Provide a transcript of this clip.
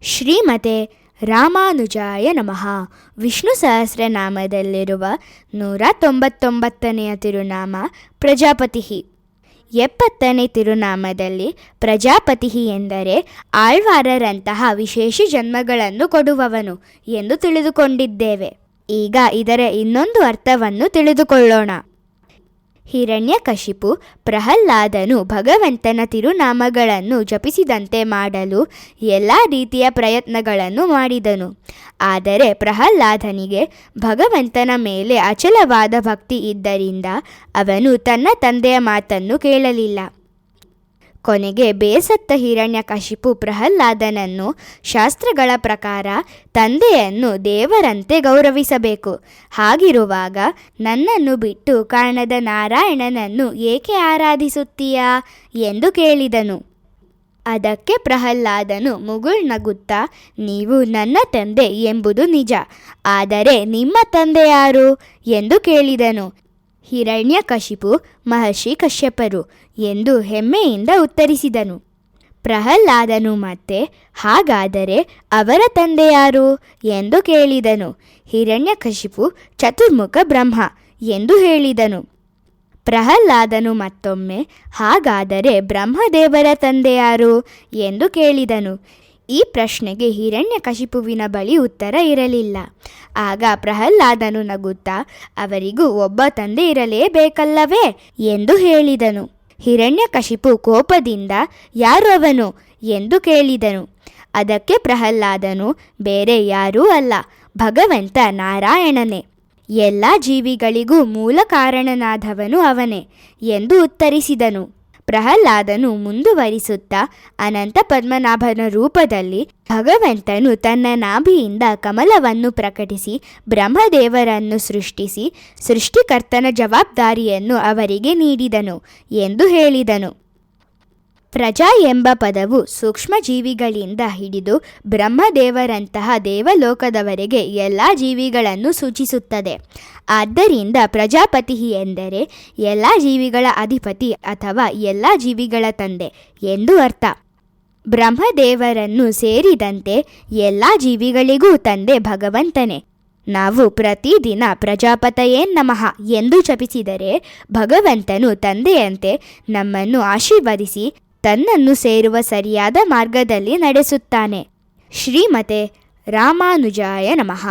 ಶ್ರೀಮತೆ ರಾಮಾನುಜಾಯ ನಮಃ. ವಿಷ್ಣು ಸಹಸ್ರನಾಮದಲ್ಲಿರುವ 199ನೆಯ ತಿರುನಾಮ ಪ್ರಜಾಪತಿ. 70ನೇ ತಿರುನಾಮದಲ್ಲಿ ಪ್ರಜಾಪತಿ ಎಂದರೆ ಆಳ್ವಾರರಂತಹ ವಿಶೇಷ ಜನ್ಮಗಳನ್ನು ಕೊಡುವವನು ಎಂದು ತಿಳಿದುಕೊಂಡಿದ್ದೇವೆ. ಈಗ ಇದರ ಇನ್ನೊಂದು ಅರ್ಥವನ್ನು ತಿಳಿದುಕೊಳ್ಳೋಣ. ಹಿರಣ್ಯಕಶಿಪು ಪ್ರಹ್ಲಾದನು ಭಗವಂತನ ತಿರುನಾಮಗಳನ್ನು ಜಪಿಸಿದಂತೆ ಮಾಡಲು ಎಲ್ಲ ರೀತಿಯ ಪ್ರಯತ್ನಗಳನ್ನು ಮಾಡಿದನು. ಆದರೆ ಪ್ರಹ್ಲಾದನಿಗೆ ಭಗವಂತನ ಮೇಲೆ ಅಚಲವಾದ ಭಕ್ತಿ ಇದ್ದರಿಂದ ಅವನು ತನ್ನ ತಂದೆಯ ಮಾತನ್ನು ಕೇಳಲಿಲ್ಲ. ಕೊನೆಗೆ ಬೇಸತ್ತ ಹಿರಣ್ಯಕಶಿಪು ಪ್ರಹ್ಲಾದನನ್ನು ಶಾಸ್ತ್ರಗಳ ಪ್ರಕಾರ ತಂದೆಯನ್ನು ದೇವರಂತೆ ಗೌರವಿಸಬೇಕು. ಹಾಗಿರುವಾಗ ನನ್ನನ್ನು ಬಿಟ್ಟು ಕಾಣದ ನಾರಾಯಣನನ್ನು ಏಕೆ ಆರಾಧಿಸುತ್ತೀಯಾ ಎಂದು ಕೇಳಿದನು. ಅದಕ್ಕೆ ಪ್ರಹ್ಲಾದನು ಮುಗುಳ್ನಗುತ್ತಾ, ನೀವು ನನ್ನ ತಂದೆ ಎಂಬುದು ನಿಜ, ಆದರೆ ನಿಮ್ಮ ತಂದೆ ಯಾರು ಎಂದು ಕೇಳಿದನು. ಹಿರಣ್ಯಕಶಿಪು ಮಹರ್ಷಿ ಕಶ್ಯಪರು ಎಂದು ಹೆಮ್ಮೆಯಿಂದ ಉತ್ತರಿಸಿದನು. ಪ್ರಹ್ಲಾದನು ಮತ್ತೆ, ಹಾಗಾದರೆ ಅವರ ತಂದೆ ಯಾರು ಎಂದು ಕೇಳಿದನು. ಹಿರಣ್ಯಕಶಿಪು ಚತುರ್ಮುಖ ಬ್ರಹ್ಮ ಎಂದು ಹೇಳಿದನು. ಪ್ರಹ್ಲಾದನು ಮತ್ತೊಮ್ಮೆ, ಹಾಗಾದರೆ ಬ್ರಹ್ಮದೇವರ ತಂದೆ ಯಾರು ಎಂದು ಕೇಳಿದನು. ಈ ಪ್ರಶ್ನೆಗೆ ಹಿರಣ್ಯಕಶಿಪುವಿನ ಬಳಿ ಉತ್ತರ ಇರಲಿಲ್ಲ. ಆಗ ಪ್ರಹ್ಲಾದನು ನಗುತ್ತಾ, ಅವರಿಗೂ ಒಬ್ಬ ತಂದೆ ಇರಲೇಬೇಕಲ್ಲವೇ ಎಂದು ಹೇಳಿದನು. ಹಿರಣ್ಯಕಶಿಪು ಕೋಪದಿಂದ, ಯಾರು ಅವನು ಎಂದು ಕೇಳಿದನು. ಅದಕ್ಕೆ ಪ್ರಹ್ಲಾದನು, ಬೇರೆ ಯಾರೂ ಅಲ್ಲ, ಭಗವಂತ ನಾರಾಯಣನೇ, ಎಲ್ಲ ಜೀವಿಗಳಿಗೂ ಮೂಲ ಕಾರಣನಾದವನು ಅವನೇ ಎಂದು ಉತ್ತರಿಸಿದನು. ಪ್ರಹ್ಲಾದನು ಮುಂದುವರಿಸುತ್ತಾ, ಅನಂತ ಪದ್ಮನಾಭನ ರೂಪದಲ್ಲಿ ಭಗವಂತನು ತನ್ನ ನಾಭಿಯಿಂದ ಕಮಲವನ್ನು ಪ್ರಕಟಿಸಿ ಬ್ರಹ್ಮದೇವರನ್ನು ಸೃಷ್ಟಿಸಿ ಸೃಷ್ಟಿಕರ್ತನ ಜವಾಬ್ದಾರಿಯನ್ನು ಅವರಿಗೆ ನೀಡಿದನು ಎಂದು ಹೇಳಿದನು. ಪ್ರಜಾ ಎಂಬ ಪದವು ಸೂಕ್ಷ್ಮ ಜೀವಿಗಳಿಂದ ಹಿಡಿದು ಬ್ರಹ್ಮದೇವರಂತಹ ದೇವಲೋಕದವರೆಗೆ ಎಲ್ಲ ಜೀವಿಗಳನ್ನು ಸೂಚಿಸುತ್ತದೆ. ಆದ್ದರಿಂದ ಪ್ರಜಾಪತಿ ಎಂದರೆ ಎಲ್ಲ ಜೀವಿಗಳ ಅಧಿಪತಿ ಅಥವಾ ಎಲ್ಲ ಜೀವಿಗಳ ತಂದೆ ಎಂದು ಅರ್ಥ. ಬ್ರಹ್ಮದೇವರನ್ನು ಸೇರಿದಂತೆ ಎಲ್ಲ ಜೀವಿಗಳಿಗೂ ತಂದೆ ಭಗವಂತನೇ. ನಾವು ಪ್ರತಿದಿನ ಪ್ರಜಾಪತಯೇ ನಮಃ ಎಂದು ಜಪಿಸಿದರೆ ಭಗವಂತನು ತಂದೆಯಂತೆ ನಮ್ಮನ್ನು ಆಶೀರ್ವದಿಸಿ ತನ್ನನ್ನು ಸೇರುವ ಸರಿಯಾದ ಮಾರ್ಗದಲ್ಲಿ ನಡೆಸುತ್ತಾನೆ. ಶ್ರೀಮತೆ ರಾಮಾನುಜಾಯ ನಮಃ.